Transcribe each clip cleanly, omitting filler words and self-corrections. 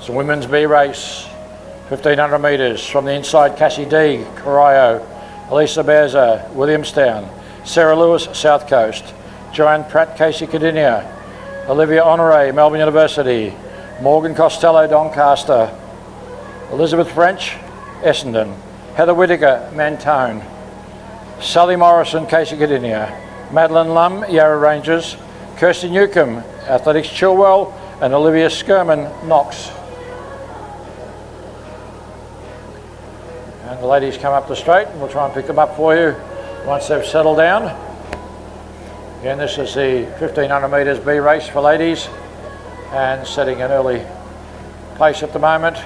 It's a women's B race, 1500 metres. From the inside, Cassie Deeg, Corio, Elisa Beza, Williamstown, Sarah Lewis, South Coast, Joanne Pratt, Casey Cadinia, Olivia Honore, Melbourne University, Morgan Costello, Doncaster, Elizabeth French, Essendon, Heather Whittaker, Mentone, Sally Morrison, Casey Cadinia, Madeline Lum, Yarra Rangers, Kirsty Newcomb, Athletics Chilwell, and Olivia Skirman, Knox. And the ladies come up the straight, and we'll try and pick them up for you once they've settled down. Again, this is the 1500 metres B race for ladies, and setting an early pace at the moment.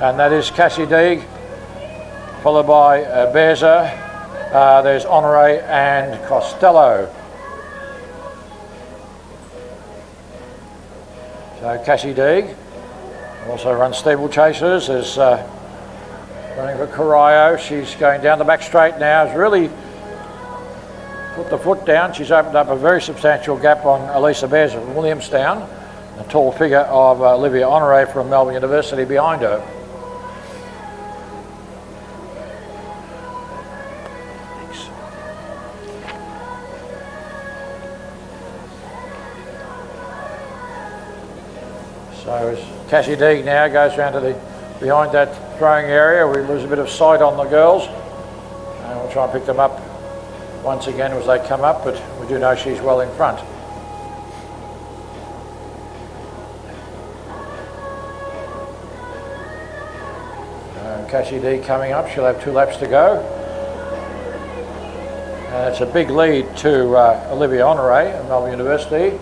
And that is Cassie Deeg, followed by Beza, there's Honore and Costello. So Cassie Deeg also runs Steeple Chasers, is running for Corio. She's going down the back straight now, has really put the foot down. She's opened up a very substantial gap on Elisa Bears from Williamstown, the tall figure of Olivia Honore from Melbourne University behind her. So as Cassie Deeg now goes round to the behind that throwing area, we lose a bit of sight on the girls, and we'll try and pick them up once again as they come up, but we do know she's well in front. Cassie Deeg coming up, she'll have 2 laps to go. And it's a big lead to Olivia Honore at Melbourne University.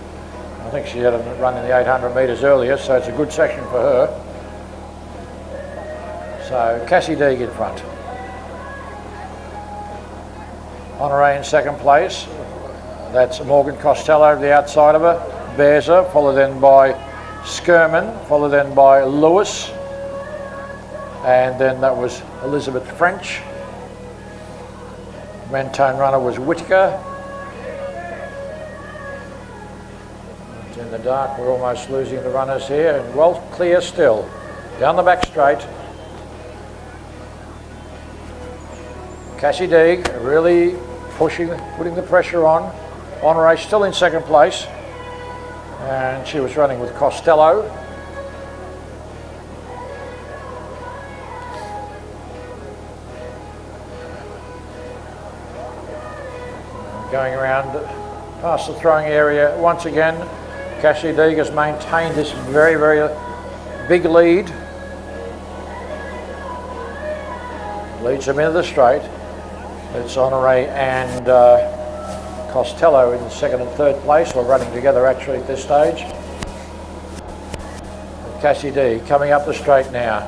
I think she had a run in the 800 metres earlier, so it's a good section for her. So Cassie Deeg in front. Honore in second place. That's Morgan Costello over the outside of her. Beza, followed then by Skirman, followed then by Lewis. And then that was Elizabeth French. Mentone runner was Whittaker. It's in the dark, we're almost losing the runners here, and well clear still. Down the back straight. Cassie Deeg really pushing, putting the pressure on. Honore still in second place, and she was running with Costello. Going around past the throwing area once again, Cassie Deeg has maintained this very, very big lead. Leads them into the straight. It's Honore and Costello in second and third place, or running together actually at this stage. And Cassie Deeg coming up the straight now.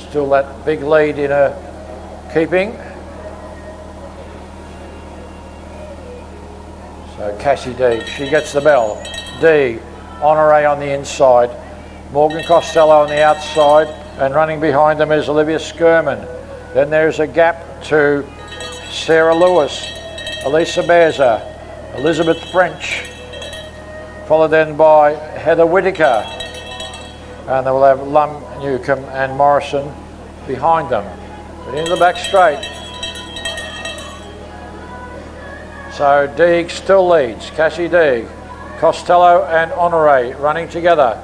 Still that big lead in her keeping. So Cassie Deeg, she gets the bell. Deeg, Honore on the inside, Morgan Costello on the outside, and running behind them is Olivia Skirman. Then there's a gap to Sarah Lewis, Elisa Beza, Elizabeth French, followed then by Heather Whittaker. And they will have Lum, Newcomb and Morrison behind them. But into the back straight. So Deeg still leads, Cassie Deeg, Costello and Honore running together.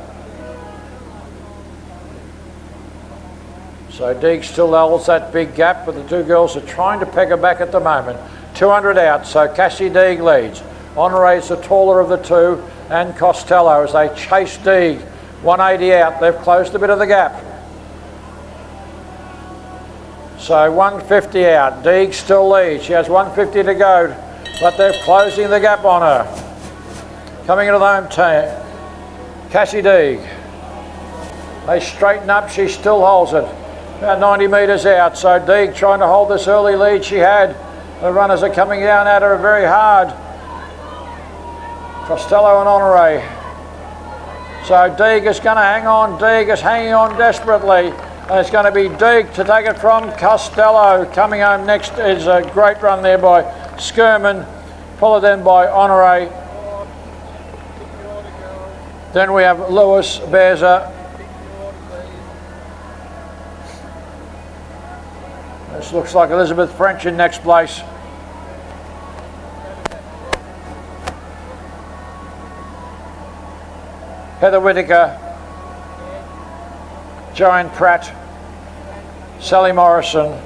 So Deeg still holds that big gap, but the two girls are trying to peg her back at the moment. 200 out, so Cassie Deeg leads. Honore is the taller of the two, and Costello as they chase Deeg. 180 out, they've closed a bit of the gap. So 150 out, Deeg still leads. She has 150 to go, but they're closing the gap on her. Coming into the home team, Cassie Deeg. They straighten up, she still holds it. About 90 metres out, so Deeg trying to hold this early lead she had. The runners are coming down at her very hard. Costello and Honore. So Deeg is going to hang on, Deeg is hanging on desperately. And it's going to be Deeg to take it from Costello. Coming home next is a great run there by Skirman, followed then by Honore. Then we have Lewis Bearser. This looks like Elizabeth French in next place. Heather Whittaker, Joanne Pratt, Sally Morrison,